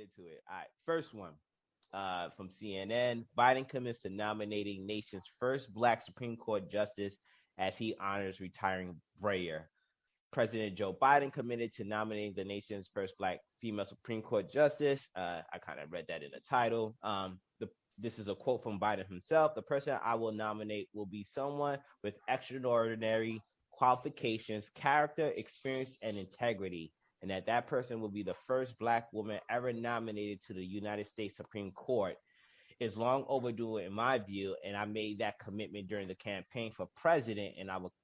into it. All right, first one from CNN. Biden commits to nominating nation's first Black Supreme Court justice as he honors retiring Breyer. President Joe Biden committed to nominating the nation's first Black female Supreme Court justice. I kind of read that in the title. This is a quote from Biden himself. The person I will nominate will be someone with extraordinary qualifications, character, experience, and integrity, and that person will be the first Black woman ever nominated to the United States Supreme Court. It's long overdue in my view, and I made that commitment during the campaign for president, and I will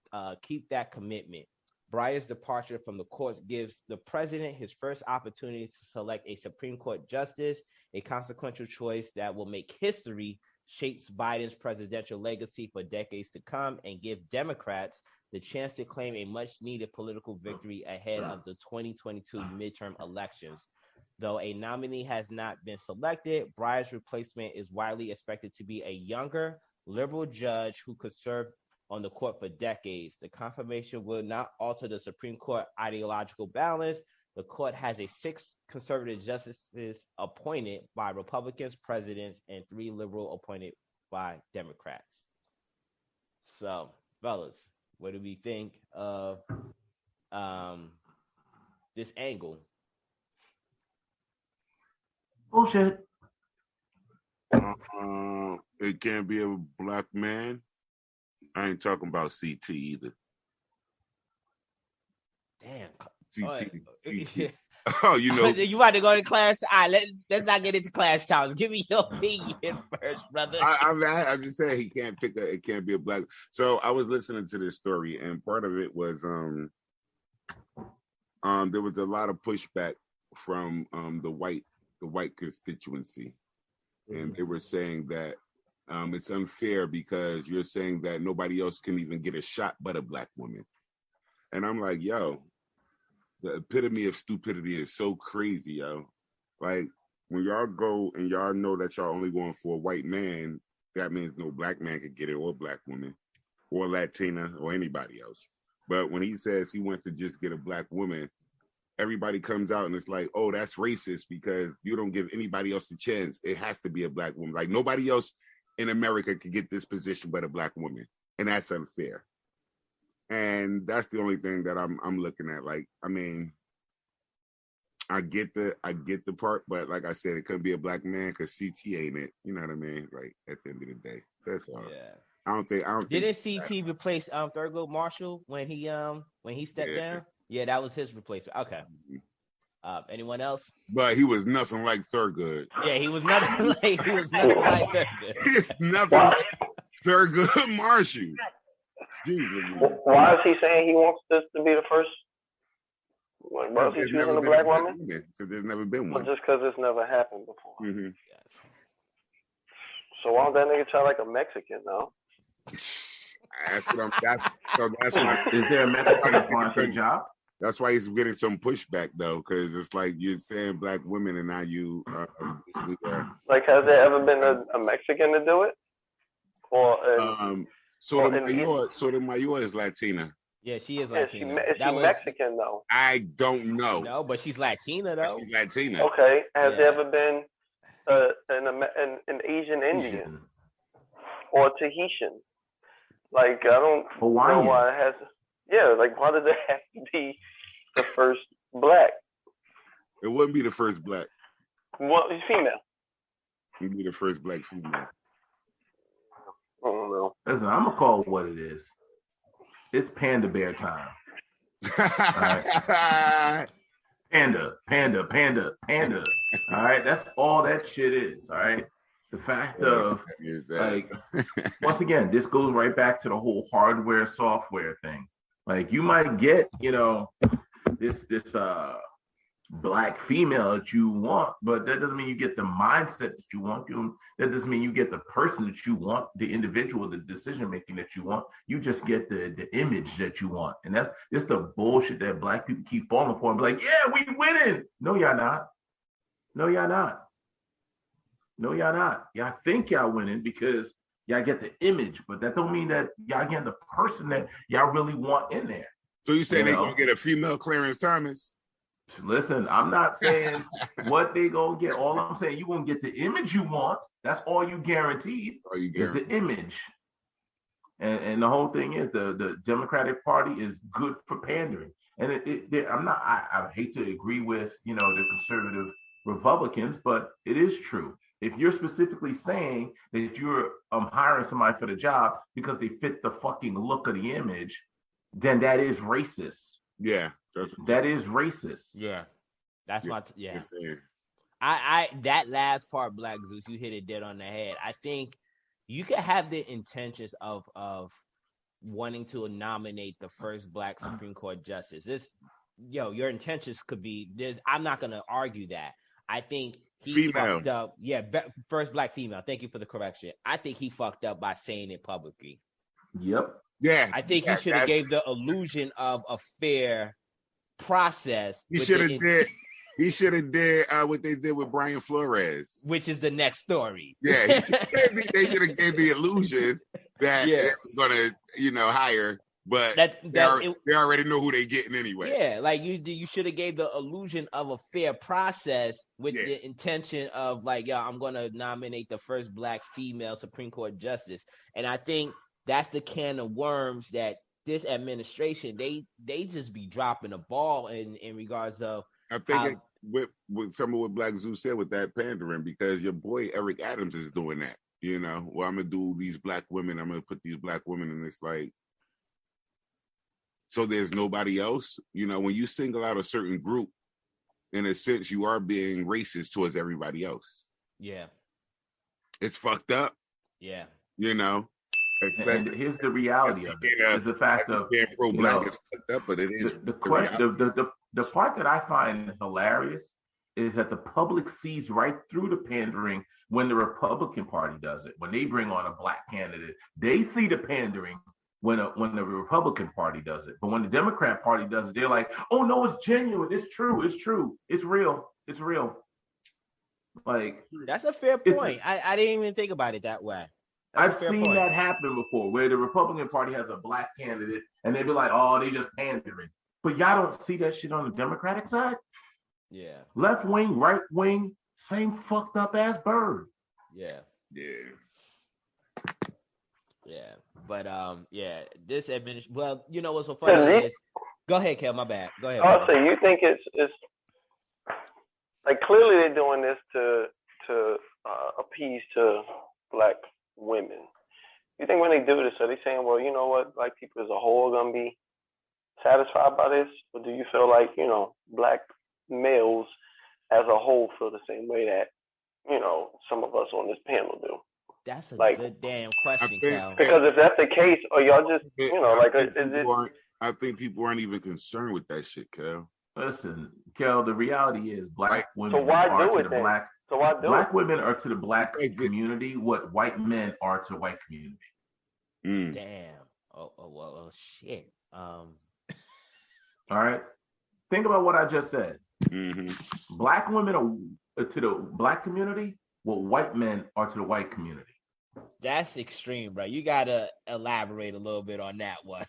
keep that commitment. Breyer's departure from the courts gives the president his first opportunity to select a Supreme Court justice, a consequential choice that will make history, shapes Biden's presidential legacy for decades to come, and give Democrats the chance to claim a much-needed political victory ahead of the 2022 midterm elections. Though a nominee has not been selected, Breyer's replacement is widely expected to be a younger, liberal judge who could serve on the court for decades. The confirmation will not alter the Supreme Court ideological balance. The court has 6 conservative justices appointed by Republicans, presidents, and 3 liberal appointed by Democrats. So, fellas, what do we think of this angle? Bullshit. It can't be a Black man. I ain't talking about CT either. Damn. CT. Oh, you know. You about to go to class? All right, let's not get into class times. Give me your opinion first, brother. I'm just saying he can't pick it can't be a Black. So I was listening to this story, and part of it was there was a lot of pushback from the white constituency, and they were saying that it's unfair because you're saying that nobody else can even get a shot but a Black woman. And I'm like, yo, the epitome of stupidity is so crazy, yo. Like, when y'all go and y'all know that y'all only going for a white man, that means no Black man could get it, or Black woman, or Latina, or anybody else. But when he says he wants to just get a Black woman, everybody comes out and it's like, oh, that's racist because you don't give anybody else a chance. It has to be a Black woman. Like, nobody else in America could get this position but a Black woman, and that's unfair. And that's the only thing that I'm looking at. Like, I mean, I get the part, but like I said, it couldn't be a Black man because CT ain't it. You know what I mean? Like, at the end of the day, that's all. Yeah. I don't think. Didn't CT replace Thurgood Marshall when he stepped down? Yeah, that was his replacement. Okay. Anyone else? But he was nothing like Thurgood. Yeah, he was nothing like Thurgood. It's nothing like Thurgood Marshall. Jesus, why is he saying he wants this to be the first? Like, why is he choosing a Black woman? Because there's never been one. Well, just because it's never happened before. Mm-hmm. So why don't that nigga try like a Mexican though? That's what I'm. Is there a Mexican applying for a job? That's why he's getting some pushback though, because it's like you're saying Black women and now you. Like, has there ever been a Mexican to do it? Or Sotomayor is Latina. Yeah, she is Latina. Is she Mexican though? I don't know. No, but she's Latina though. She's Latina. Okay. Has there ever been an Asian Indian or Tahitian? Like, I don't Hawaiian. know why it has. Yeah, like, why does it have to be the first Black? It wouldn't be the first Black. Well, female. It would be the first Black female. I don't know. Listen, I'm gonna call it what it is. It's panda bear time. Right. Panda. All right, that's all that shit is. All right. The fact of, like, once again, this goes right back to the whole hardware software thing. Like, you might get, this Black female that you want, but that doesn't mean you get the mindset that you want. That doesn't mean you get the person that you want, the individual, the decision making that you want. You just get the image that you want, and that's just the bullshit that Black people keep falling for. And be like, yeah, we winning. No, y'all not. No, y'all not. No, y'all not. Y'all think y'all winning because y'all get the image, but that don't mean that y'all get the person that y'all really want in there. So you saying they gonna get a female Clarence Thomas? Listen, I'm not saying what they gonna get. All I'm saying, you gonna get the image you want. That's all you guaranteed. All you is the image. And the whole thing is the Democratic Party is good for pandering. And I hate to agree with, the conservative Republicans, but it is true. If you're specifically saying that you're hiring somebody for the job because they fit the fucking look of the image, then that is racist. Yeah. That is racist. Yeah. That's yeah. Yeah. I that last part, Black Zeus, you hit it dead on the head. I think you could have the intentions of wanting to nominate the first Black Supreme Court justice. Your intentions could be this. I'm not gonna argue that. I think he fucked up. Yeah, first Black female. Thank you for the correction. I think he fucked up by saying it publicly. Yep. Yeah. I think he should have gave the illusion of a fair process. He should have did. He should have did what they did with Brian Flores, which is the next story. Yeah, they should have gave the illusion that it was gonna, hire, but they already know who they getting anyway. Yeah, like you should have gave the illusion of a fair process with the intention of I'm gonna nominate the first Black female Supreme Court justice, and I think that's the can of worms that this administration they just be dropping a ball in regards of. I think with some of what Black Zeus said with that pandering, because your boy Eric Adams is doing that. Well, I'm gonna do these Black women. I'm gonna put these Black women, and it's like, so there's nobody else. When you single out a certain group, in a sense, you are being racist towards everybody else. Yeah, it's fucked up. Yeah, And here's the reality of it. Is the fact of pro-Black is fucked up, but it is the part that I find hilarious is that the public sees right through the pandering when the Republican Party does it. When they bring on a Black candidate, they see the pandering when the Republican Party does it. But when the Democrat Party does it, they're like, "Oh no, it's genuine. It's true. It's true. It's real. It's real." Like, that's a fair point. I didn't even think about it that way. I've seen that happen before, where the Republican Party has a Black candidate, and they be like, "Oh, they just pandering." But y'all don't see that shit on the Democratic side. Yeah. Left wing, right wing, same fucked up ass bird. Yeah. Yeah. Yeah. But this administration. Well, what's so funny is. Go ahead, Kel. My bad. Go ahead. Also, you think it's like clearly they're doing this to appease to Black women. You think when they do this, are they saying, well, you know what, Black people as a whole are gonna be satisfied by this, or do you feel like Black males as a whole feel the same way that some of us on this panel do? That's a good damn question, Cal. Because if that's the case, or y'all just I think people aren't even concerned with that shit, Cal. Listen, Kel, the reality is Black women so why are do to it the then? Black. So why do Black it? women are to the Black community what white men are to the white community. Damn. Oh shit. All right. Think about what I just said. Mm-hmm. Black women are to the Black community what white men are to the white community. That's extreme, bro. You gotta elaborate a little bit on that one.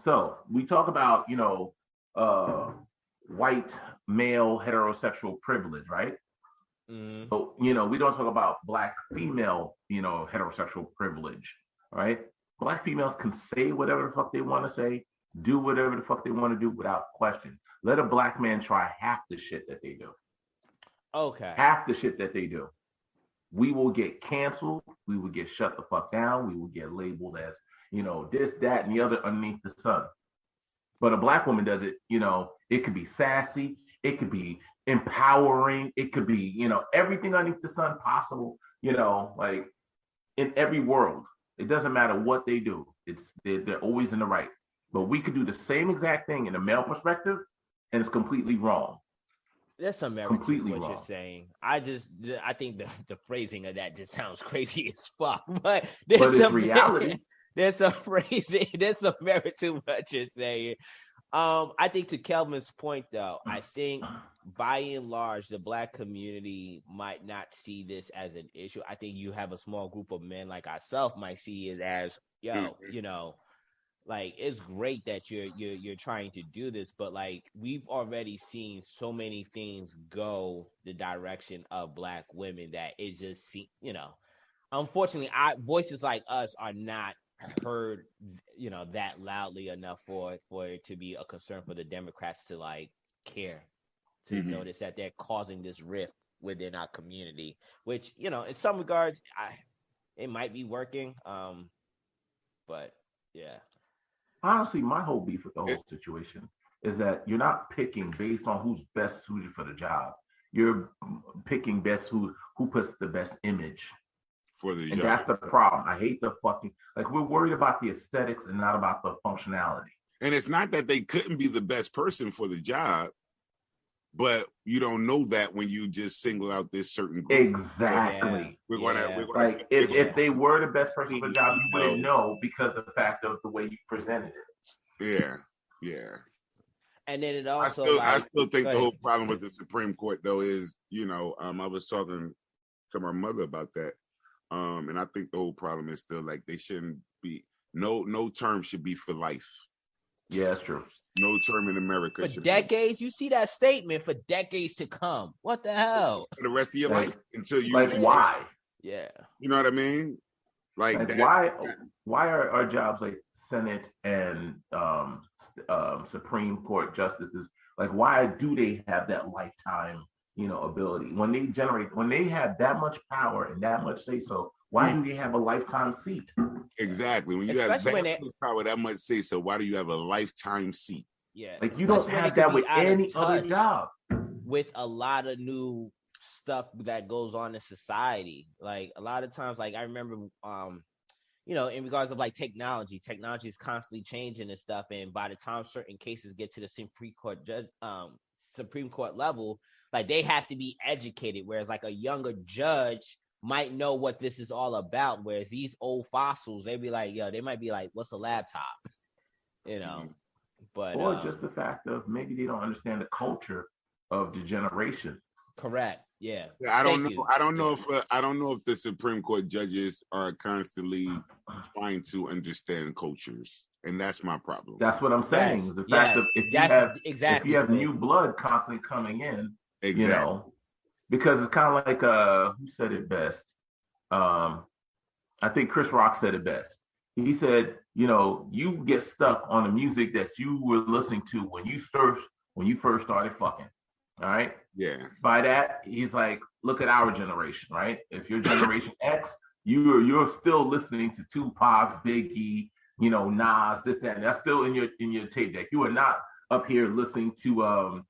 So we talk about, white male heterosexual privilege, right? Mm-hmm. So, we don't talk about Black female, heterosexual privilege, right? Black females can say whatever the fuck they want to say, do whatever the fuck they want to do without question. Let a Black man try half the shit that they do. Okay. Half the shit that they do. We will get canceled. We will get shut the fuck down. We will get labeled as, this, that, and the other underneath the sun. But a Black woman does it, it could be sassy. It could be empowering. It could be, everything underneath the sun possible, like in every world. It doesn't matter what they do. They're always in the right. But we could do the same exact thing in a male perspective, and it's completely wrong. There's some merit to what you're saying. I think the phrasing of that just sounds crazy as fuck. But it's reality. There's some phrasing. There's some merit to what you're saying. I think to Kelvin's point, though, I think by and large, the Black community might not see this as an issue. I think you have a small group of men like ourselves might see it as, like it's great that you're trying to do this, but like we've already seen so many things go the direction of Black women that it just unfortunately, voices like us are not heard, that loudly enough for it to be a concern for the Democrats to like care, to notice that they're causing this rift within our community, which in some regards, it might be working, but yeah. Honestly, my whole beef with the whole situation is that you're not picking based on who's best suited for the job. You're picking best who puts the best image for the and job. that's the problem. I hate the fucking we're worried about the aesthetics and not about the functionality. And it's not that they couldn't be the best person for the job, but you don't know that when you just single out this certain group. Exactly. We're gonna like if they were the best person for the job, you wouldn't know because of the fact of the way you presented it. Yeah. And then it also, I still think the whole problem with the Supreme Court though is, I was talking to my mother about that, and I think the whole problem is still like they shouldn't be no term should be for life. Yeah, that's true. No term in America for decades. You see that statement for decades to come. What the hell? For the rest of your life until you why? Yeah. You know what I mean? Like why are jobs like Senate and Supreme Court justices, like why do they have that lifetime ability when they have that much power and that much say so? Why do they have a lifetime seat? Exactly. When you have that much power, that much say so, why do you have a lifetime seat? Yeah. Like you don't have that with any other job. With a lot of new stuff that goes on in society. Like a lot of times, like I remember in regards of like technology is constantly changing and stuff. And by the time certain cases get to the Supreme Court level, like they have to be educated. Whereas like a younger judge might know what this is all about. Whereas these old fossils, they might be like, what's a laptop? But or just the fact of maybe they don't understand the culture of the generation. Correct. Yeah. I don't know. I don't know if the Supreme Court judges are constantly trying to understand cultures, and that's my problem. That's what I'm saying. Yes. The fact of if you have new blood constantly coming in, because it's kind of like who said it best? I think Chris Rock said it best. He said, you get stuck on the music that you were listening to when you first started fucking. All right. Yeah. By that, he's like, look at our generation, right? If you're Generation X, you're still listening to Tupac, Biggie, Nas, this, that, and that's still in your tape deck. You are not up here listening to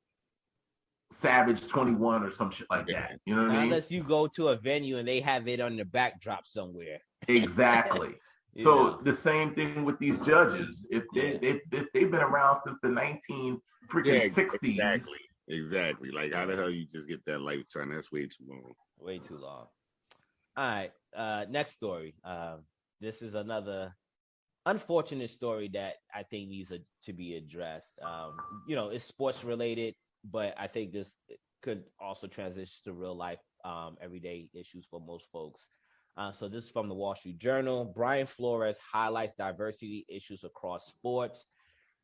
Savage 21 or some shit like that. You know what I mean? Unless you go to a venue and they have it on the backdrop somewhere. Exactly. So the same thing with these judges. If they've been around since the 60s. Exactly. Like how the hell you just get that lifetime? That's way too long. Way too long. All right. Next story. This is another unfortunate story that I think needs to be addressed. It's sports related, but I think this could also transition to real life, everyday issues for most folks. So this is from the Wall Street Journal. Brian Flores highlights diversity issues across sports.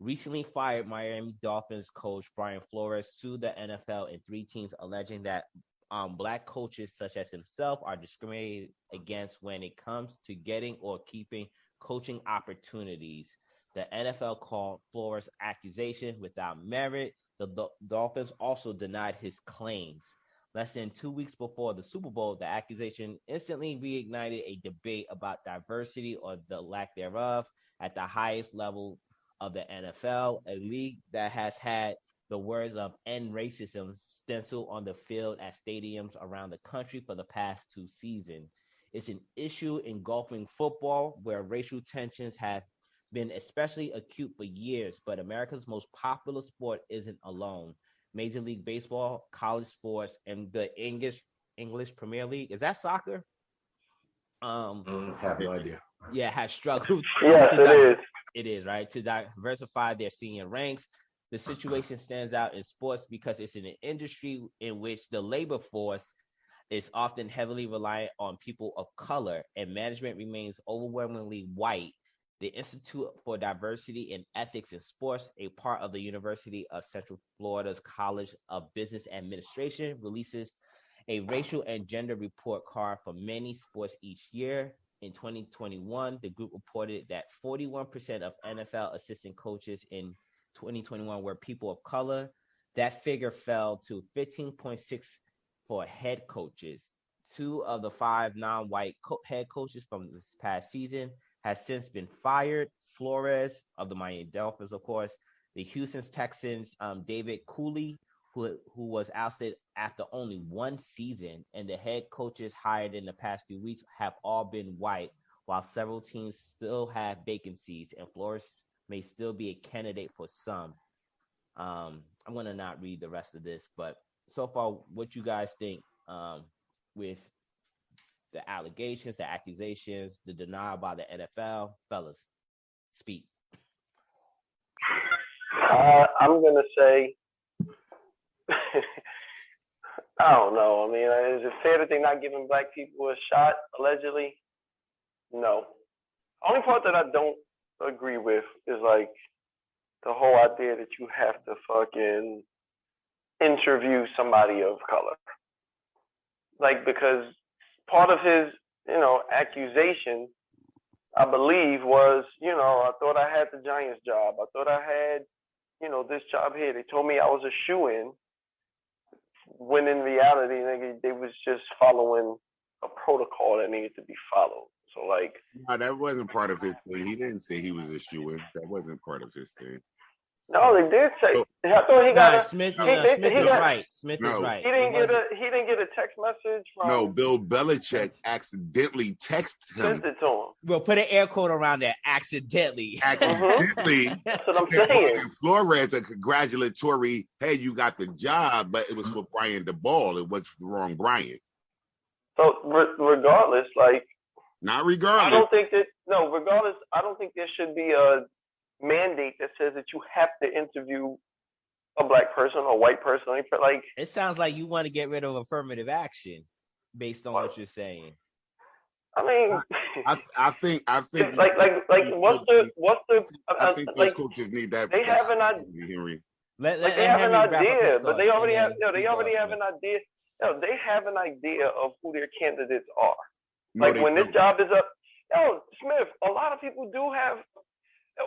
Recently fired Miami Dolphins coach Brian Flores sued the NFL and 3 teams alleging that Black coaches such as himself are discriminated against when it comes to getting or keeping coaching opportunities. The NFL called Flores' accusation without merit. The Dolphins also denied his claims. Less than 2 weeks before the Super Bowl, the accusation instantly reignited a debate about diversity or the lack thereof at the highest level of the NFL, a league that has had the words of "end racism" stenciled on the field at stadiums around the country for the past 2 seasons. It's an issue engulfing football where racial tensions have been especially acute for years, but America's most popular sport isn't alone. Major League Baseball, college sports, and the English Premier League. Is that soccer? I have no idea. Yeah, has struggled. Yes, it is. It is, right? To diversify their senior ranks. The situation stands out in sports because it's in an industry in which the labor force is often heavily reliant on people of color, and management remains overwhelmingly white. The Institute for Diversity and Ethics in Sports, a part of the University of Central Florida's College of Business Administration, releases a racial and gender report card for many sports each year. In 2021, the group reported that 41% of NFL assistant coaches in 2021 were people of color. That figure fell to 15.6 for head coaches. 2 of the 5 non-white head coaches from this past season has since been fired. Flores of the Miami Dolphins, of course, the Houston Texans, David Cooley, who was ousted after only 1 season, and the head coaches hired in the past few weeks have all been white, while several teams still have vacancies, and Flores may still be a candidate for some. I'm going to not read the rest of this, but so far, what you guys think with the allegations, the accusations, the denial by the NFL? Fellas, speak. I'm going to say, I don't know. I mean, is it fair that they're not giving black people a shot, allegedly? No. Only part that I don't agree with is like the whole idea that you have to fucking interview somebody of color. Like, because part of his, accusation, I believe, was, I thought I had the Giants job. I thought I had, this job here. They told me I was a shoo-in, when in reality, they was just following a protocol that needed to be followed. So, like, no, that wasn't part of his thing. He didn't say he was a shoo-in. That wasn't part of his thing. No, they did say. I thought he got Smith is right. Smith is right. He didn't get a text message from. No, Bill Belichick accidentally texted him. Sent it to him. Well, put an air quote around that. Accidentally. That's what I'm saying. Flores a congratulatory. Hey, you got the job, but it was for Brian DeBall. It was the wrong Brian. So regardless, like. Not regardless. Regardless, I don't think there should be a mandate that says that you have to interview a black person or a white person. Like, it sounds like you want to get rid of affirmative action based on what you're saying. I mean, I think like what's the I think those coaches need that. They have an idea. Henry. They have an idea, but they already have. They already have an idea. They have an idea of who their candidates are. Like, when this job is up, Smith, a lot of people do have.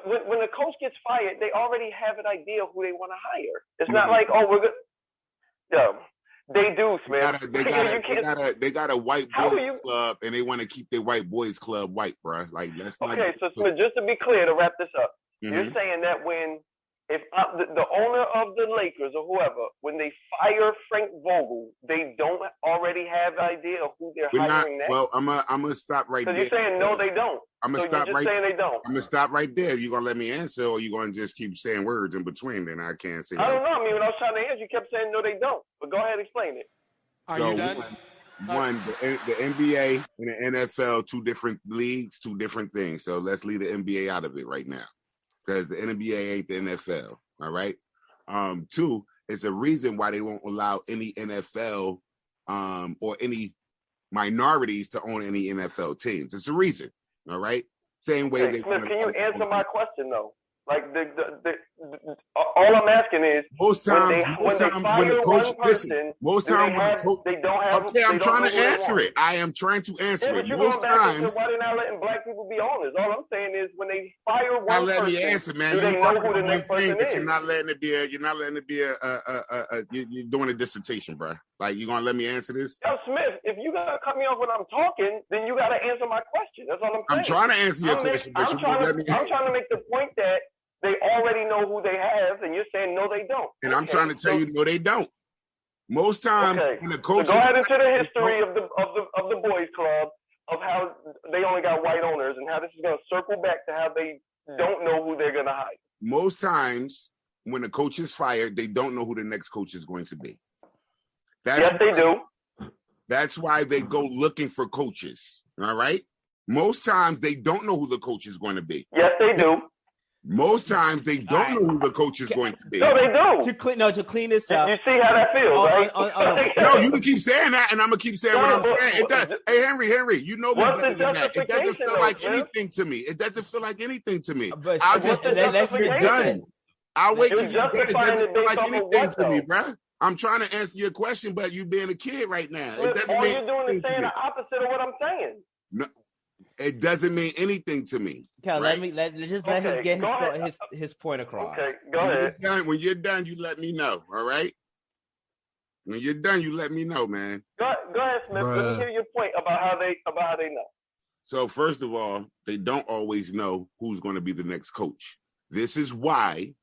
When a coach gets fired, they already have an idea of who they want to hire. It's not like, we're good. Yeah, they do, Smith. They got a white boys club, and they want to keep their white boys club white, bro. Like, that's not. Okay, so Smith, just to be clear, to wrap this up, you're saying that if the owner of the Lakers or whoever, when they fire Frank Vogel, they don't already have an idea of who they're hiring next? Well, I'm gonna stop right there. So you're saying no, they don't. I'm gonna stop right. Saying they don't. I'm gonna stop right there. You gonna let me answer, or you gonna just keep saying words in between? Then I can't say. I don't know. I mean, when I was trying to answer, you kept saying no, they don't. But go ahead, and explain it. Are you done? The NBA and the NFL, 2 different leagues, 2 different things. So let's leave the NBA out of it right now, because the NBA ain't the NFL. All right. 2, it's a reason why they won't allow any NFL or any minorities to own any NFL teams. It's a reason. All right. Same way. Hey, Smith, can you answer my question though? Like all I'm asking is most times when the coach listen. Most times they don't have. Okay, I'm trying to answer it. I am trying to answer it. Most times, why they're not letting black people be honest? All I'm saying is when they fire one person, let me answer, man. Do they know who the next person is? You're not letting it be. You're doing a dissertation, bro. Like, you gonna let me answer this? Yo, Smith, if you gotta cut me off when I'm talking, then you gotta answer my question. That's all I'm saying. I'm trying to answer your question, but I'm trying to make the point that they already know who they have, and you're saying no, they don't. And I'm trying to tell you, no, they don't. Most times, when the coach go ahead into the history of the boys club, of how they only got white owners, and how this is going to circle back to how they don't know who they're going to hire. Most times, when the coach is fired, they don't know who the next coach is going to be. Yes, they do. That's why they go looking for coaches. All right. Most times, they don't know who the coach is going to be. Yes, they do. Most times they don't know who the coach is going to be. No, they do. To clean this up. You see how that feels, right? No, you can keep saying that, and I'm gonna keep saying what I'm saying. It does. Hey, Henry, you know me better than that. It doesn't feel like anything to me. It doesn't feel like anything to me. I'll just let's get done. I'll wait till you're done. It doesn't feel like anything to me, bro. I'm trying to answer your question, but you being a kid right now. It doesn't all mean you're doing is saying the opposite of what I'm saying. No, it doesn't mean anything to me. Kel, right? let him get his point across. Okay, go ahead. When you're done, you let me know. All right. When you're done, you let me know, man. Go ahead, Smith. Bruh. Let me hear your point about how they know. So first of all, they don't always know who's going to be the next coach. This is why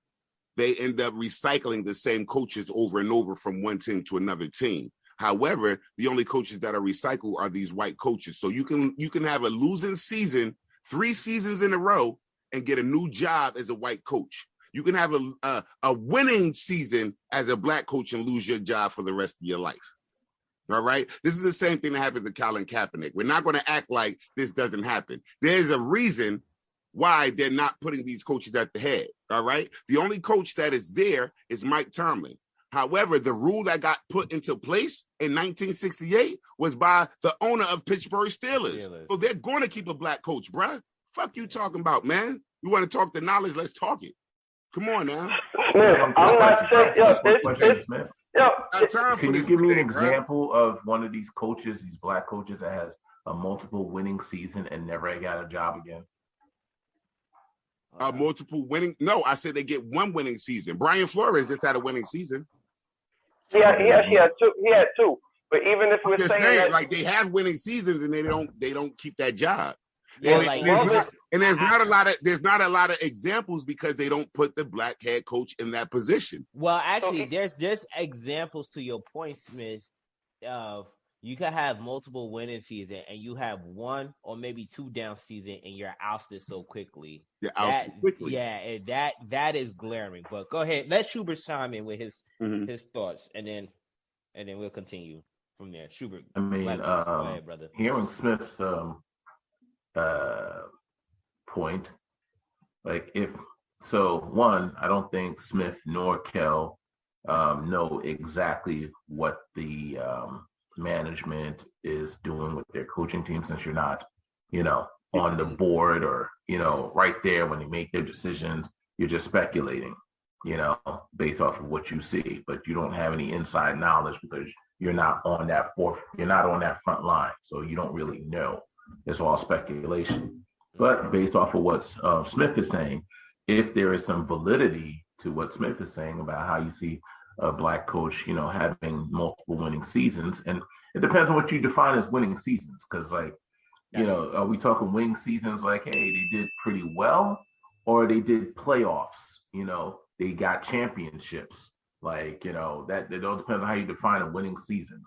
they end up recycling the same coaches over and over from one team to another team. However, the only coaches that are recycled are these white coaches. So you can have a losing season, 3 seasons in a row, and get a new job as a white coach. You can have a winning season as a black coach and lose your job for the rest of your life. All right? This is the same thing that happened to Colin Kaepernick. We're not going to act like this doesn't happen. There's a reason why they're not putting these coaches at the head. All right? The only coach that is there is Mike Tomlin. However, the rule that got put into place in 1968 was by the owner of Pittsburgh Steelers. So they're going to keep a black coach, bruh. Fuck you talking about, man. You want to talk the knowledge? Let's talk it. Come on now. Smith, I'm not saying, Can you give me an example of one of these coaches, these black coaches that has a multiple winning season and never got a job again? Multiple winning? No, I said they get one winning season. Brian Flores just had a winning season. Yeah, he had two. He had two. But even if we're saying that, like they have winning seasons and they don't keep that job. Yeah, and there's not a lot of examples because they don't put the black head coach in that position. Well, actually, there's examples to your point, Smith. You can have multiple winning seasons and you have 1 or maybe 2 down season and you're ousted so quickly. You're ousted quickly. Yeah, that is glaring. But go ahead, let Schubert chime in with his thoughts, and then we'll continue from there. Schubert, I mean, go ahead, brother. Hearing Smith's point, like one, I don't think Smith nor Kel know exactly what the management is doing with their coaching team, since you're not, on the board or, right there when they make their decisions. You're just speculating, based off of what you see, but you don't have any inside knowledge because you're not on that front line. So you don't really know. It's all speculation. But based off of what Smith is saying, if there is some validity to what Smith is saying about how you see a black coach, having multiple winning seasons, and it depends on what you define as winning seasons. Because, are we talking winning seasons like, hey, they did pretty well, or they did playoffs? They got championships. That it all depends on how you define a winning seasons.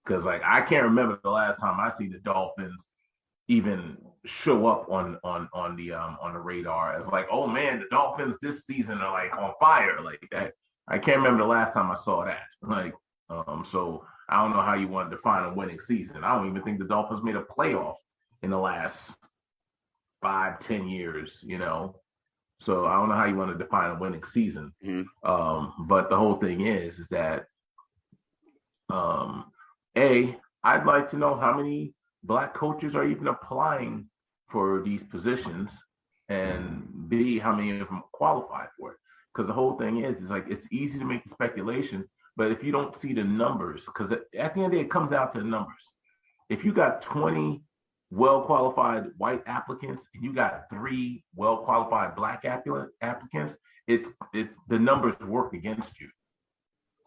Because, I can't remember the last time I see the Dolphins even show up on the radar as oh man, the Dolphins this season are on fire like that. I can't remember the last time I saw that. So I don't know how you want to define a winning season. I don't even think the Dolphins made a playoff in the last 5-10 years, So I don't know how you want to define a winning season. Mm-hmm. But the whole thing is that I'd like to know how many black coaches are even applying for these positions, and B, how many of them qualify for it. Because the whole thing is it's easy to make the speculation, but if you don't see the numbers, because at the end of the day, it comes down to the numbers. If you got 20 well-qualified white applicants and you got 3 well-qualified black applicants, it's the numbers work against you.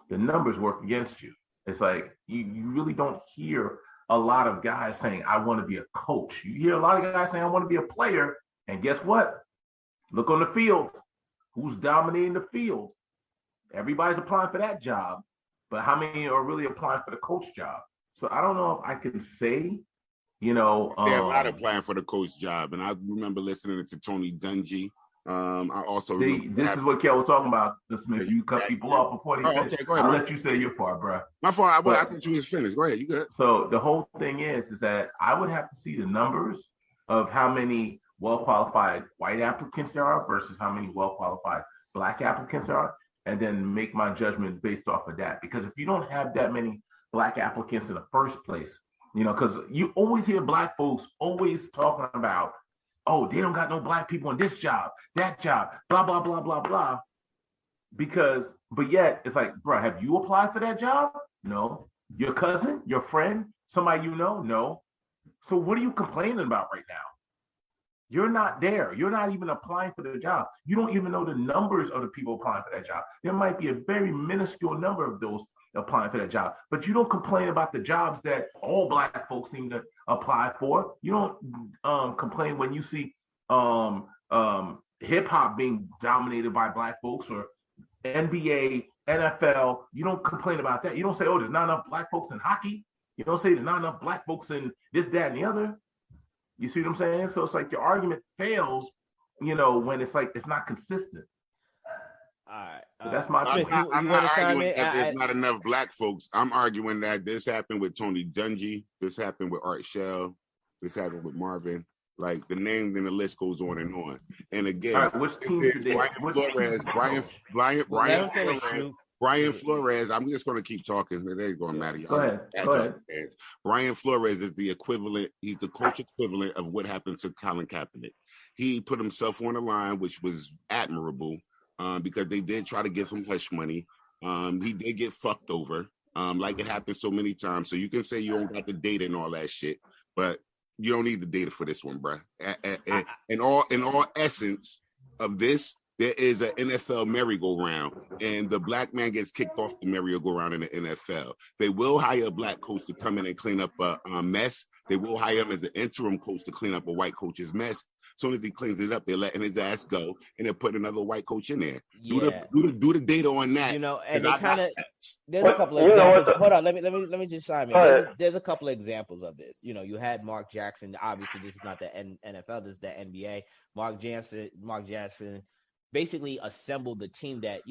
The numbers work against you. It's you really don't hear a lot of guys saying, I want to be a coach. You hear a lot of guys saying, I want to be a player. And guess what? Look on the field. Who's dominating the field? Everybody's applying for that job, but how many are really applying for the coach job? So I don't know if I can say, there are a lot applying for the coach job. And I remember listening to Tony Dungy. I also this is what Kel was talking about, Smith. You cut people off before they finish. Okay, go ahead, I'll let you say your part, bro. My fault. I thought you was finished. Go ahead. You good. So the whole thing is that I would have to see the numbers of how many well-qualified white applicants there are versus how many well-qualified black applicants there are, and then make my judgment based off of that. Because if you don't have that many black applicants in the first place, because you always hear black folks always talking about, oh, they don't got no black people in this job, that job, blah, blah, blah, blah, blah. But yet it's like, bro, have you applied for that job? No. Your cousin, your friend, somebody you know? No. So what are you complaining about right now? You're not there. You're not even applying for the job. You don't even know the numbers of the people applying for that job. There might be a very minuscule number of those applying for that job, but you don't complain about the jobs that all black folks seem to apply for. You don't complain when you see hip hop being dominated by black folks or NBA, NFL. You don't complain about that. You don't say, oh, there's not enough black folks in hockey. You don't say there's not enough black folks in this, that, and the other. You see what I'm saying? So it's like your argument fails, when it's like it's not consistent. All right. That's my Smith, I'm not arguing that there's not enough black folks. I'm arguing that this happened with Tony Dungy. This happened with Art Shell. This happened with Marvin. Like the name and the list goes on and on. And again, all right, which team is Brian Flores. I'm just going to keep talking. It ain't going to matter. Go ahead. Brian Flores is the equivalent. He's the coach equivalent of what happened to Colin Kaepernick. He put himself on the line, which was admirable because they did try to give him hush money. He did get fucked over, like it happens so many times. So you can say you don't got the data and all that shit, but you don't need the data for this one, bro. In all essence of this, there is an NFL merry-go-round, and the black man gets kicked off the merry-go-round in the NFL. They will hire a black coach to come in and clean up a mess. They will hire him as an interim coach to clean up a white coach's mess. As soon as he cleans it up, they're letting his ass go, and they're putting another white coach in there. Yeah. Do the data on that. And they kind of there's a couple of examples. Hold on, let me just chime in. There's a couple of examples of this. You had Mark Jackson. Obviously, this is not the NFL. This is the NBA. Mark Jackson basically assembled the team that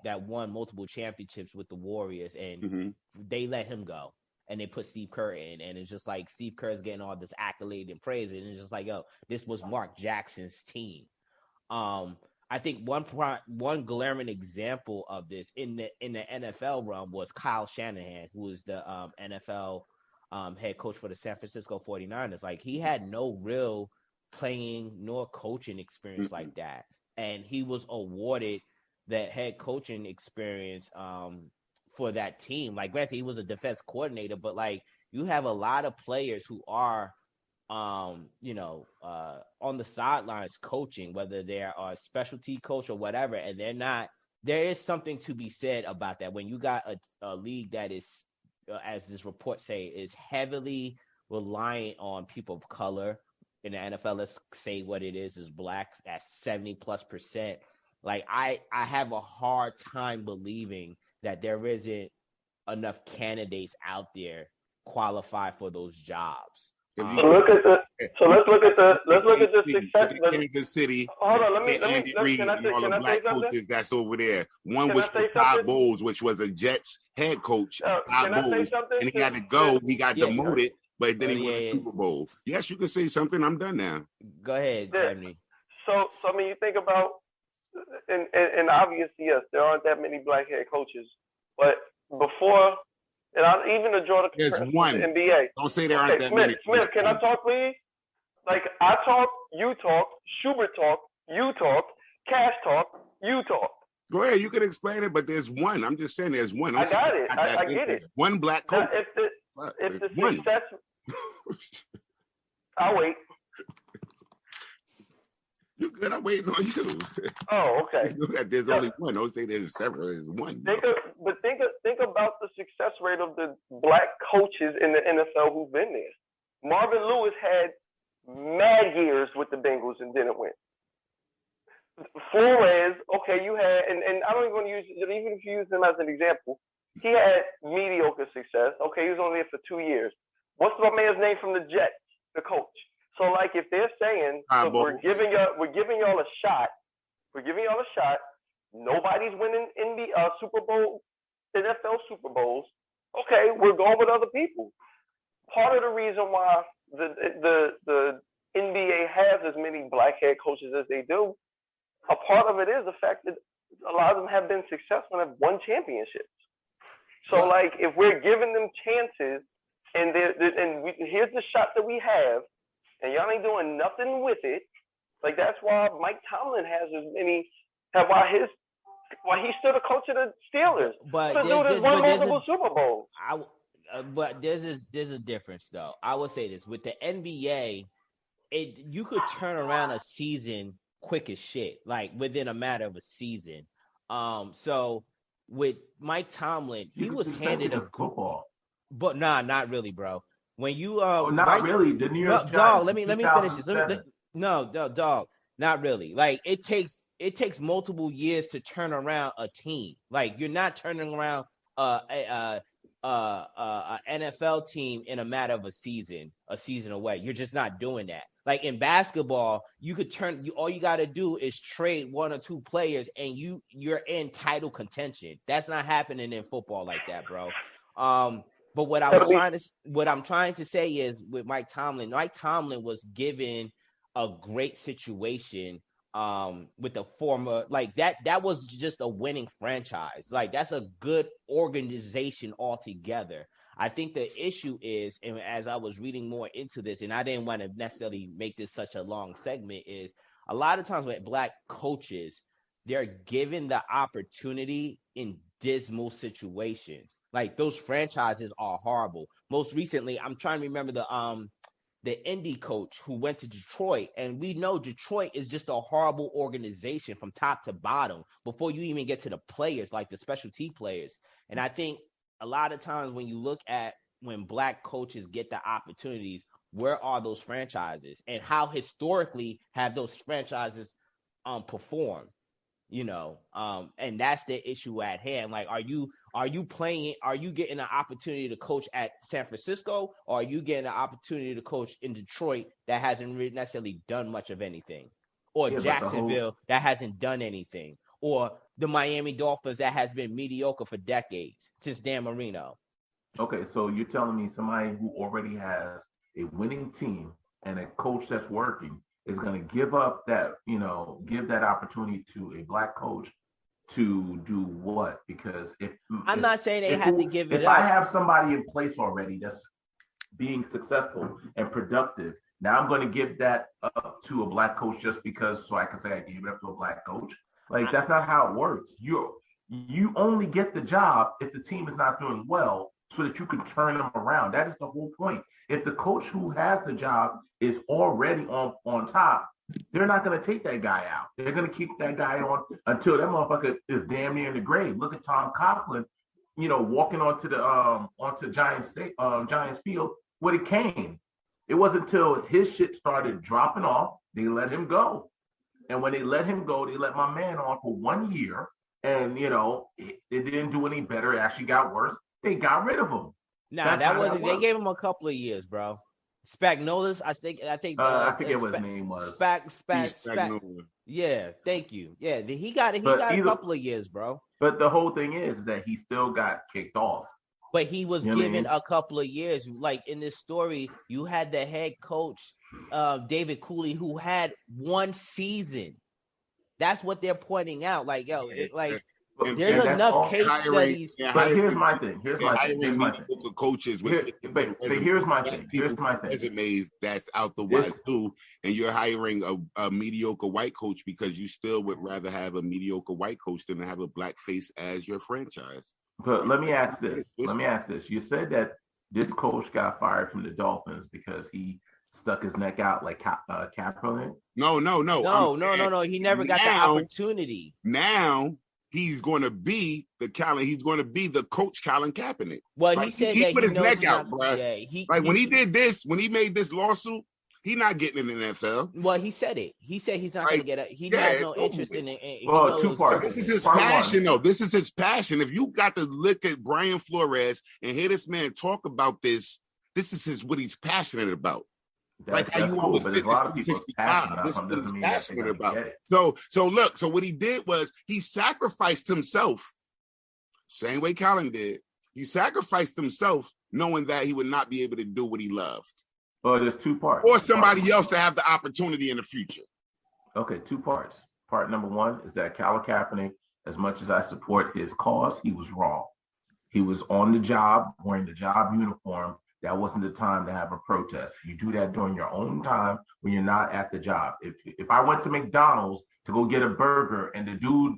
that won multiple championships with the Warriors, and they let him go, and they put Steve Kerr in, and it's just like Steve Kerr's getting all this accolade and praise, and it's just like, yo, this was Mark Jackson's team. I think one glaring example of this in the NFL realm was Kyle Shanahan, who was the NFL head coach for the San Francisco 49ers. Like, he had no real playing nor coaching experience like that. And he was awarded that head coaching experience for that team. Like, granted, he was a defense coordinator, but like, you have a lot of players who are, on the sidelines coaching, whether they're a specialty coach or whatever, and they're not. There is something to be said about that when you got a league that is, as this report say, is heavily reliant on people of color. In the NFL, let's say what it is black at 70+%. Like, I have a hard time believing that there isn't enough candidates out there qualified for those jobs. Let's look at the success. Kansas City. Hold on, let me can I say something? That's over there. One was Todd Bowles, which was a Jets head coach. Todd Bowles, and he had to go. He got demoted. But then he won the Super Bowl. Yes, you can say something. I'm done now. Go ahead, Henry. So I mean, you think about, and obviously, yes, there aren't that many black head coaches. But before, and even to draw the comparison to the NBA. Don't say there aren't that many. Smith, can I talk, please? Like, I talk, you talk, Schubert talk, you talk, Cash talk, you talk. Go ahead, you can explain it, but there's one. I'm just saying there's one. I got it. I get it. One black coach. If the success, I'll wait. You're good. I'm waiting on you. Oh, okay. You know that there's only one. Don't say there's several. There's one. Think about the success rate of the black coaches in the NFL who've been there. Marvin Lewis had mad years with the Bengals and didn't win. Flores, okay, you had, and I don't even want to use, even if you use him as an example, he had mediocre success. Okay, he was only there for 2 years. What's my man's name from the Jets, the coach? So, like, if they're saying, we're giving y'all a shot, nobody's winning in the Super Bowl, NFL Super Bowls. Okay, we're going with other people. Part of the reason why the NBA has as many black head coaches as they do, a part of it is the fact that a lot of them have been successful and have won championships. So, like, if we're giving them chances, and here's the shot that we have, and y'all ain't doing nothing with it, like, that's why Mike Tomlin has as many, why he stood a coach of the Steelers. But the dude has won multiple Super Bowls. But there's a difference, though. I will say this. With the NBA, you could turn around a season quick as shit, like within a matter of a season. So with Mike Tomlin, he was handed a football. But not really, bro. When you really. The New York Giants, dog, let me finish this. No, dog, not really. Like it takes multiple years to turn around a team. Like you're not turning around a NFL team in a matter of a season away. You're just not doing that. Like in basketball, you could all you got to do is trade one or two players and you're in title contention. That's not happening in football like that, bro. But what I'm trying to say is with Mike Tomlin was given a great situation with the former, like that was just a winning franchise. Like that's a good organization altogether. I think the issue is, and as I was reading more into this, and I didn't want to necessarily make this such a long segment, is a lot of times with black coaches, they're given the opportunity in dismal situations. Like those franchises are horrible. Most recently, I'm trying to remember the Indy coach who went to Detroit, and we know Detroit is just a horrible organization from top to bottom before you even get to the players, like the specialty players. And I think a lot of times when you look at when black coaches get the opportunities, where are those franchises and how historically have those franchises performed? And that's the issue at hand. Like, are you getting an opportunity to coach at San Francisco, or are you getting an opportunity to coach in Detroit that hasn't really necessarily done much of anything, or Jacksonville that hasn't done anything, or the Miami Dolphins that has been mediocre for decades since Dan Marino? Okay, so you're telling me somebody who already has a winning team and a coach that's working is going to give up that, give that opportunity to a black coach to do what? Because I'm not saying they have to give it up. If I have somebody in place already that's being successful and productive, now I'm going to give that up to a black coach just because, so I can say I gave it up to a black coach. Like, that's not how it works. You only get the job if the team is not doing well so that you can turn them around. That is the whole point. If the coach who has the job is already on top, they're not going to take that guy out. They're going to keep that guy on until that motherfucker is damn near in the grave. Look at Tom Coughlin, walking onto the Giants field with a cane. It wasn't until his shit started dropping off, they let him go. And when they let him go, they let my man on for 1 year. And, it didn't do any better. It actually got worse. They got rid of him. Nah, that wasn't. They gave him a couple of years, bro. Spagnolis, I think. I forget what his name was. Spagnola. Yeah, thank you. Yeah, he got a couple of years, bro. But the whole thing is that he still got kicked off. But he was given a couple of years. Like in this story, you had the head coach, David Cooley, who had one season. That's what they're pointing out. Like, there's enough case studies. But here's my thing. Here's my thing. Coaches here's my thing. Resumes that's out the wazoo, and you're hiring a mediocre white coach because you still would rather have a mediocre white coach than to have a black face as your franchise. But let me ask this. You said that this coach got fired from the Dolphins because he stuck his neck out like Kaepernick. No. He never got the opportunity. Now he's going to be the coach Colin Kaepernick. Well, he said he that put his neck out, bro. Yeah, when he did this, when he made this lawsuit, he's not getting in the NFL. Well, he said it. He said he's not going to get it. He has no interest in it. Two parts. This is his passion, though. This is his passion. If you got to look at Brian Flores and hear this man talk about this is what he's passionate about. That's cool, but there's a lot of people passionate about it. So what he did was he sacrificed himself, same way Colin did. He sacrificed himself knowing that he would not be able to do what he loved. Well, there's two parts. Or somebody else to have the opportunity in the future. Okay, two parts. Part number one is that Colin Kaepernick, as much as I support his cause, he was wrong. He was on the job, wearing the job uniform. That wasn't the time to have a protest. You do that during your own time when you're not at the job. If I went to McDonald's to go get a burger and the dude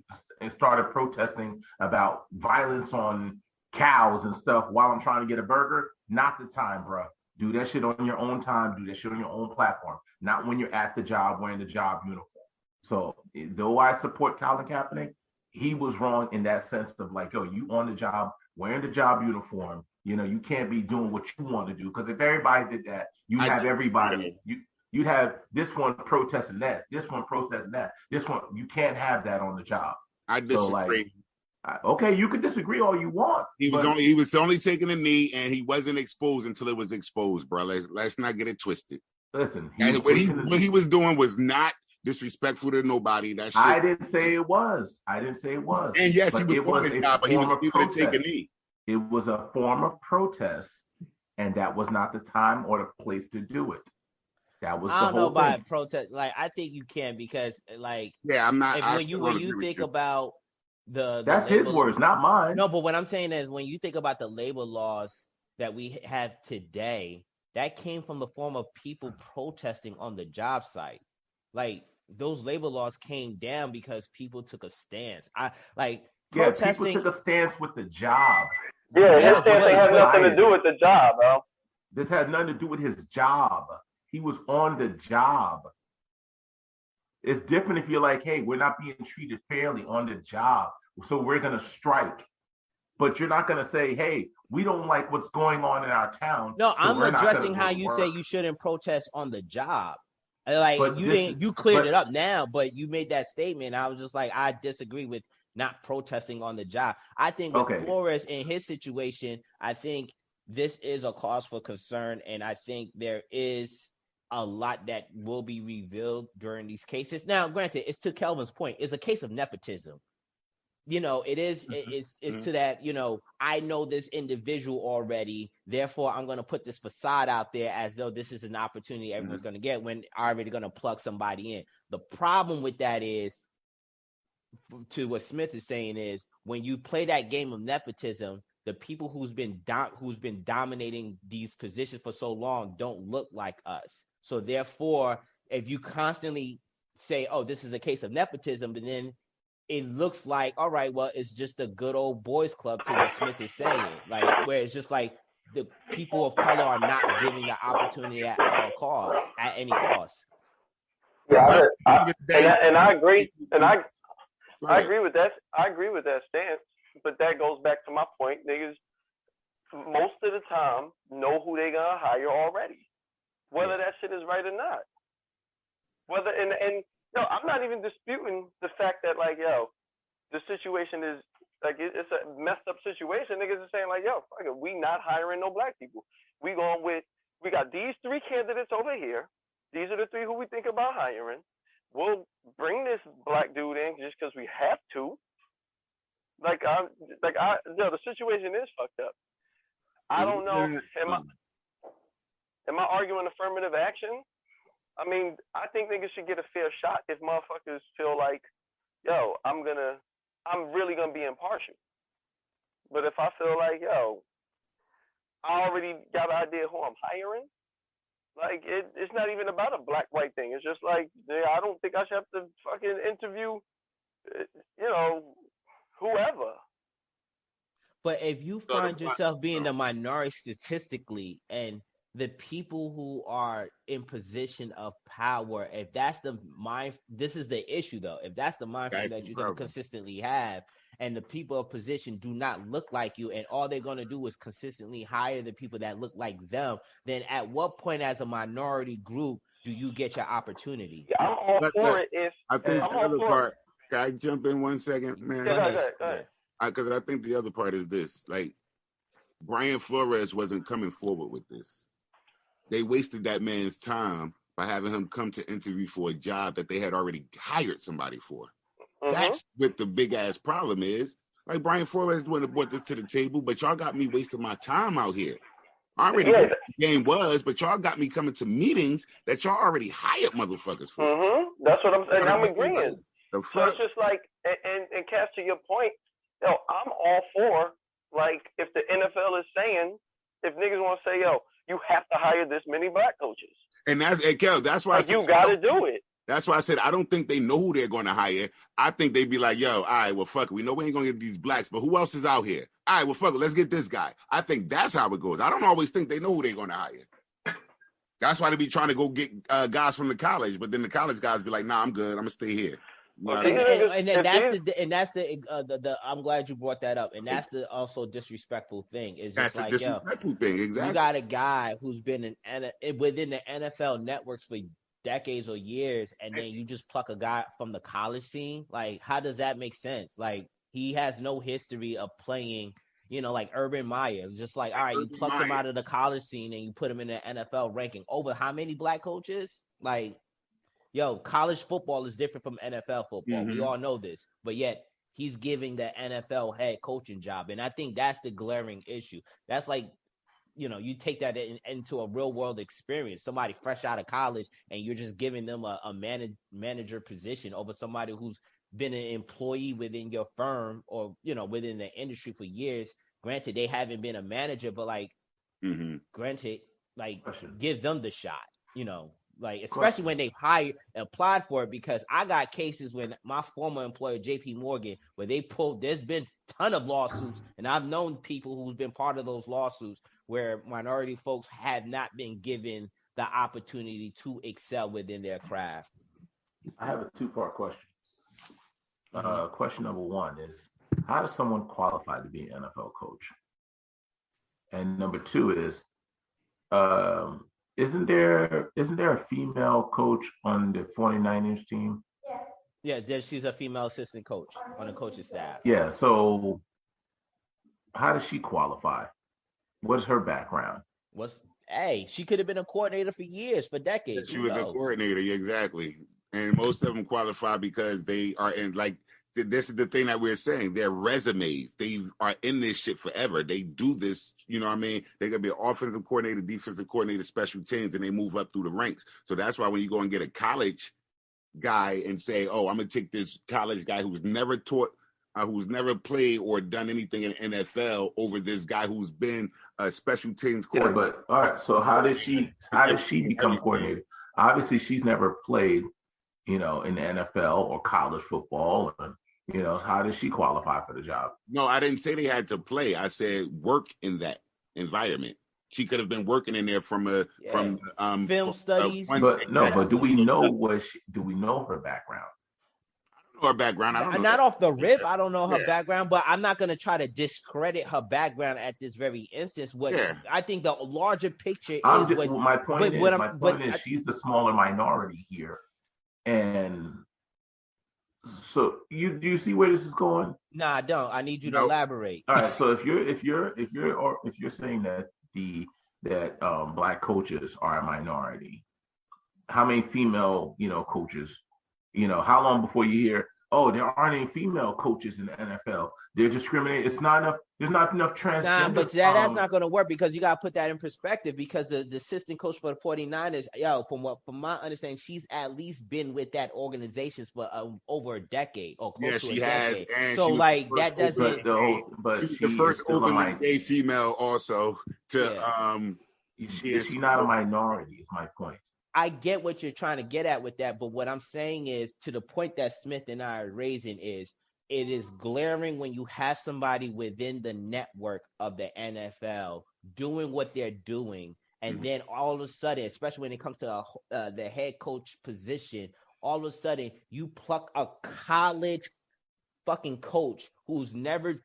started protesting about violence on cows and stuff while I'm trying to get a burger, not the time, bro. Do that shit on your own time. Do that shit on your own platform. Not when you're at the job wearing the job uniform. So though I support Colin Kaepernick, he was wrong in that sense of like, yo, you on the job wearing the job uniform. You know, you can't be doing what you want to do, because if everybody did that, you'd have this one protesting that, this one protesting that, this one. You can't have that on the job. I disagree. So like, okay, you can disagree all you want. He was only taking a knee, and he wasn't exposed until it was exposed, bro. Let's not get it twisted. Listen, what he was doing was not disrespectful to nobody. That shit. I didn't say it was. And yes, he was doing his job, but he was able to take a knee. It was a form of protest, and that was not the time or the place to do it. That was the whole thing. I don't know about protest. Like, I think you can, because like, yeah, I'm not. When you think about that's his words, not mine. No, but what I'm saying is, when you think about the labor laws that we have today, that came from the form of people protesting on the job site. Like, those labor laws came down because people took a stance. Protesting. People took a stance with the job. Yeah, his stance had nothing to do with the job, bro. This had nothing to do with his job. He was on the job. It's different if you're like, hey, we're not being treated fairly on the job, so we're going to strike. But you're not going to say, hey, we don't like what's going on in our town. No, so I'm addressing how you say you shouldn't protest on the job. Like, you cleared it up now, but you made that statement. I was just like, I disagree with not protesting on the job. I think with Flores in his situation, I think this is a cause for concern, and I think there is a lot that will be revealed during these cases. Now, granted, it's to Kelvin's point, it's a case of nepotism. You know, it is, it's to that, you know, I know this individual already, therefore I'm going to put this facade out there as though this is an opportunity everyone's going to get, when already going to plug somebody in. The problem with that is, to what Smith is saying, is when you play that game of nepotism, the people who's been dominating these positions for so long don't look like us. So therefore, if you constantly say, oh, this is a case of nepotism, but then it looks like, all right, well, it's just a good old boys club, to what Smith is saying. Like, where it's just like the people of color are not given the opportunity at all costs, at any cost. Yeah, and I agree. And I agree with that. I agree with that stance. But that goes back to my point. Niggas, most of the time, know who they gonna hire already, whether that shit is right or not. Whether and no, I'm not even disputing the fact that, like, yo, the situation is like, it's a messed up situation. Niggas are saying like, yo, fuck it, we not hiring no black people. We got these 3 candidates over here. These are the 3 who we think about hiring. We'll bring this black dude in just because we have to. The situation is fucked up. I don't know. Am I arguing affirmative action? I mean, I think niggas should get a fair shot if motherfuckers feel like, yo, I'm really gonna be impartial. But if I feel like, yo, I already got an idea who I'm hiring, like, it's not even about a black-white thing. It's just like, I don't think I should have to fucking interview, whoever. But if you find yourself being the minority statistically, and the people who are in position of power, if that's the mind, this is the issue though. If that's the mind frame that you're going to consistently have, and the people of position do not look like you, and all they're going to do is consistently hire the people that look like them, then at what point as a minority group do you get your opportunity? Yeah, I'm all for it. I think the other part, can I jump in 1 second, man? Go ahead. Because I think the other part is this, like, Brian Flores wasn't coming forward with this. They wasted that man's time by having him come to interview for a job that they had already hired somebody for. Mm-hmm. That's what the big ass problem is. Like, Brian Flores wouldn't have brought this to the table, but y'all got me wasting my time out here. I already knew what the game was, but y'all got me coming to meetings that y'all already hired motherfuckers for. That's what I'm saying. I'm agreeing. So it's just like, and Cass, to your point, I'm all for, like, if the NFL is saying, if niggas want to say, you have to hire this many black coaches. And that's why I said, you got to do it. That's why I said I don't think they know who they're going to hire. I think they'd be like, all right, well, fuck it. We know we ain't going to get these blacks, but who else is out here? All right, well, fuck it. Let's get this guy. I think that's how it goes. I don't always think they know who they're going to hire. That's why they be trying to go get guys from the college, but then the college guys be like, nah, I'm good. I'm going to stay here. I'm glad you brought that up, and that's the also disrespectful thing. Is just like, disrespectful thing. Exactly. You got a guy who's been within the NFL networks for decades or years, and then you just pluck a guy from the college scene. Like, how does that make sense? Like, he has no history of playing, like Urban Meyer. Just like, all right, you pluck him out of the college scene and you put him in the NFL ranking over how many black coaches? Like, college football is different from NFL football. We all know this, but yet he's giving the NFL head coaching job. And I think that's the glaring issue. That's like, you take that into a real world experience, somebody fresh out of college, and you're just giving them a manager position over somebody who's been an employee within your firm or, within the industry for years. Granted, they haven't been a manager, but like, granted, like, give them the shot, like, especially when they've applied for it, because I got cases when my former employer, JP Morgan, where there's been a ton of lawsuits, and I've known people who's been part of those lawsuits where minority folks have not been given the opportunity to excel within their craft. I have a two-part question. Question number one is, how does someone qualify to be an NFL coach? And number two is, isn't there a female coach on the 49ers team? Yeah, she's a female assistant coach on the coaching staff. Yeah, so how does she qualify? What's her background? She could have been a coordinator for years, for decades. She was a coordinator, exactly. And most of them qualify because they are in, like, this is the thing that we're saying. Their resumes, they are in this shit forever. They do this, you know what I mean? They could be an offensive coordinator, defensive coordinator, special teams, and they move up through the ranks. So that's why when you go and get a college guy and say, I'm going to take this college guy who's never taught, who's never played or done anything in the NFL over this guy who's been a special teams coordinator. Yeah, but all right. So how did she become coordinator? Obviously, she's never played, in the NFL or college football. How did she qualify for the job? No, I didn't say they had to play. I said work in that environment. She could have been working in there from film studies. But do we know do we know her background? I don't know her background. I don't know. Not off the rip. I don't know her background, but I'm not going to try to discredit her background at this very instance. I think the larger picture is my point is she's the smaller minority here, and so do you see where this is going? No, I don't. I need you to elaborate. All right. So if you're saying that black coaches are a minority, how many female coaches? How long before you hear, there aren't any female coaches in the NFL? They're discriminating. It's not enough. There's not enough transgender. Nah, but that's not going to work, because you got to put that in perspective, because the assistant coach for the 49ers, from my understanding, she's at least been with that organization for over a decade or close to a decade. And so like that doesn't. But she's the first openly gay female also to She's not a minority, is my point. I get what you're trying to get at with that, but what I'm saying is, to the point that Smith and I are raising, is it is glaring when you have somebody within the network of the NFL doing what they're doing, and then all of a sudden, especially when it comes to the head coach position, all of a sudden you pluck a college fucking coach who's never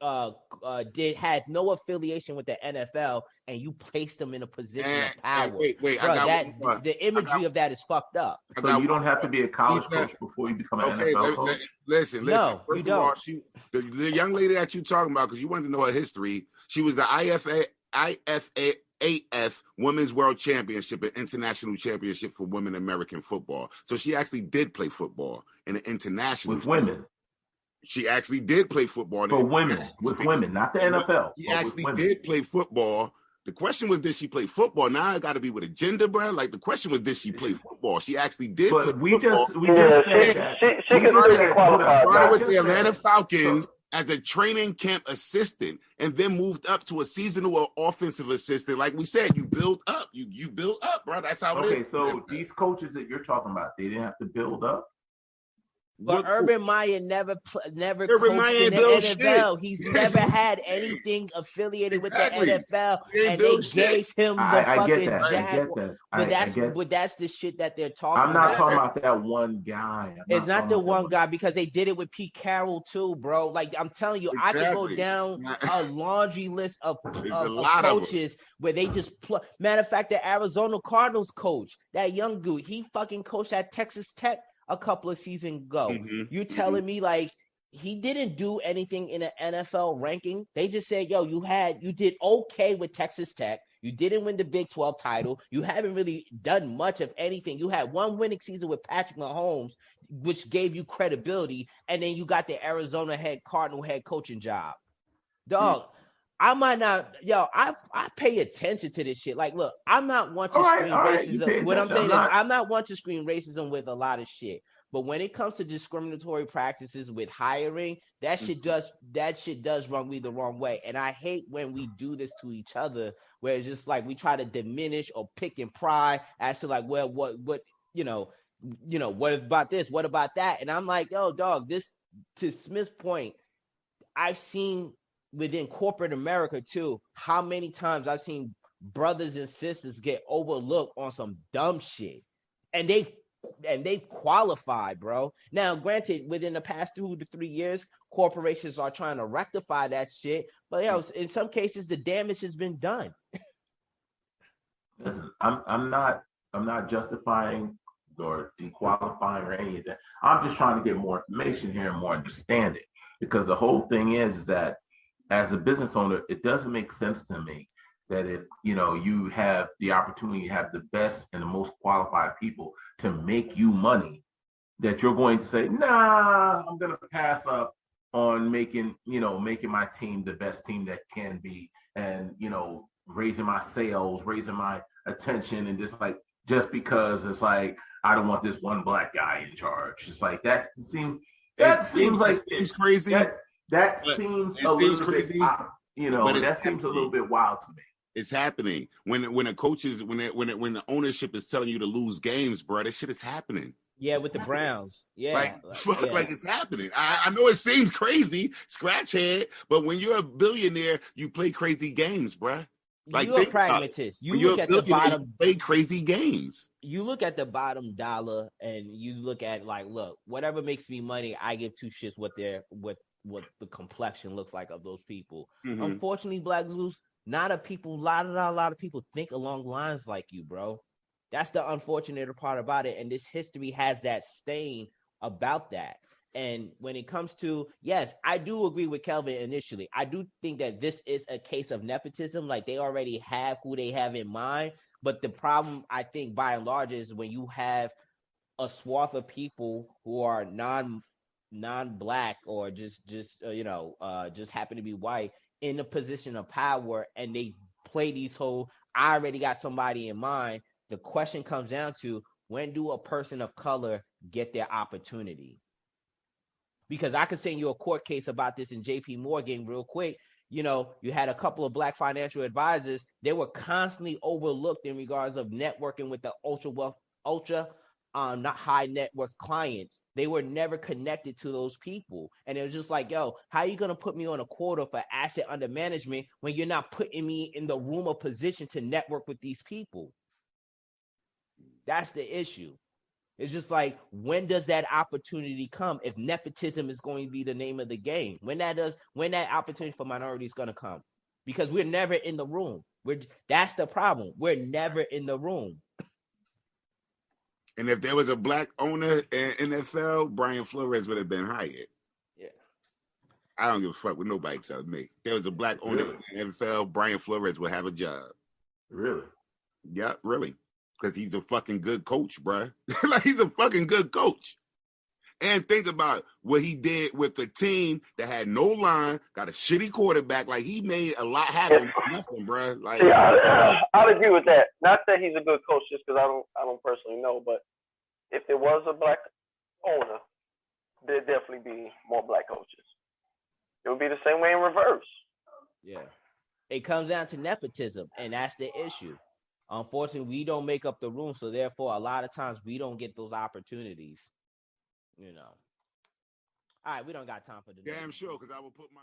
had no affiliation with the NFL, and you place them in a position of power. The imagery of that is fucked up. So you don't have to be a college coach before you become an NFL coach? Listen. No, you don't. All, the young lady that you're talking about, because you wanted to know her history, she was the IFAF Women's World Championship and International Championship for Women American Football. So she actually did play football in an international with women. She actually did play football for women, with women, not the NFL. She actually did play football The question was, did she play football? Now I got to be with a gender, bro. Like the question was, did she play football? She actually did. But play football. we just said that she can still be qualified. Started with the Atlanta Falcons as a training camp assistant, and then moved up to a seasonal offensive assistant. Like we said, you build up. You build up, bro. That's how it is. Okay, so these coaches that you're talking about, they didn't have to build up. But Urban Meyer never coached in the NFL. He's never had anything affiliated with the NFL, and they gave him the fucking Jaguar. But that's the shit that they're talking about. I'm not talking about that one guy. It's not the one guy, because they did it with Pete Carroll too, bro. Like I'm telling you, I could go down a laundry list of coaches where they just matter of fact, the Arizona Cardinals coach, that young dude, he fucking coached at Texas Tech a couple of seasons ago. You're telling me like he didn't do anything in an NFL ranking? They just said, yo, you did okay with Texas Tech. You didn't win the Big 12 title. You haven't really done much of anything. You had one winning season with Patrick Mahomes, which gave you credibility, and then you got the Arizona Cardinal head coaching job. Dog, I might not, I pay attention to this shit. Like, look, I'm not one to scream racism. What I'm saying is I'm not one to scream racism with a lot of shit. But when it comes to discriminatory practices with hiring, that shit does run me the wrong way. And I hate when we do this to each other, where it's just like we try to diminish or pick and pry as to like, well, what about this? What about that? And I'm like, yo, dog, this, to Smith's point, I've seen within corporate America too, how many times I've seen brothers and sisters get overlooked on some dumb shit, and they've qualified, bro. Now, granted, within the past 2 to 3 years, corporations are trying to rectify that shit, but in some cases, the damage has been done. Listen, I'm not justifying or dequalifying or any of that. I'm just trying to get more information here and more understanding, because the whole thing is that as a business owner, it doesn't make sense to me that if you have the opportunity to have the best and the most qualified people to make you money, that you're going to say, nah, I'm going to pass up on making my team the best team that can be, and raising my sales, raising my attention, and just because it's like I don't want this one black guy in charge. It's like that seems crazy. That seems a little crazy. That seems a little bit wild to me. It's happening when the ownership is telling you to lose games, bro. That shit is happening. Yeah, with the Browns. Yeah, like it's happening. I know it seems crazy, scratch head, but when you're a billionaire, you play crazy games, bro. Like, you're a pragmatist. You look at the bottom. Play crazy games. You look at the bottom dollar, and you look at look, whatever makes me money, I give two shits what the complexion looks like of those people. Unfortunately, Black Zeus, a lot of people think along lines like you, bro. That's the unfortunate part about it, and this history has that stain about that. And when it comes to, yes, I do agree with Kelvin initially. I do think that this is a case of nepotism. Like, they already have who they have in mind. But the problem, I think, by and large, is when you have a swath of people who are non-black or just happen to be white in a position of power, and they play these whole, I already got somebody in mind. The question comes down to, when do a person of color get their opportunity? Because I could send you a court case about this in JP Morgan real quick. You had a couple of black financial advisors. They were constantly overlooked in regards of networking with the not high net worth clients. They were never connected to those people. And it was just like, yo, how are you going to put me on a quota for asset under management when you're not putting me in the room or position to network with these people? That's the issue. It's just like, when does that opportunity come if nepotism is going to be the name of the game? When that opportunity for minorities is going to come? Because we're never in the room. That's the problem. We're never in the room. And if there was a black owner in NFL, Brian Flores would have been hired. Yeah. I don't give a fuck what nobody tells me. If there was a black owner in NFL, Brian Flores would have a job. Really? Yeah, really. Because he's a fucking good coach, bruh. Like, he's a fucking good coach. And think about what he did with the team that had no line, got a shitty quarterback. Like, he made a lot happen with nothing, bro. Like, yeah, I'd agree with that. Not that he's a good coach, just because I don't personally know, but if there was a black owner, there'd definitely be more black coaches. It would be the same way in reverse. Yeah. It comes down to nepotism, and that's the issue. Unfortunately, we don't make up the room, so therefore, a lot of times we don't get those opportunities. You know. All right, we don't got time for the damn sure, because I will put my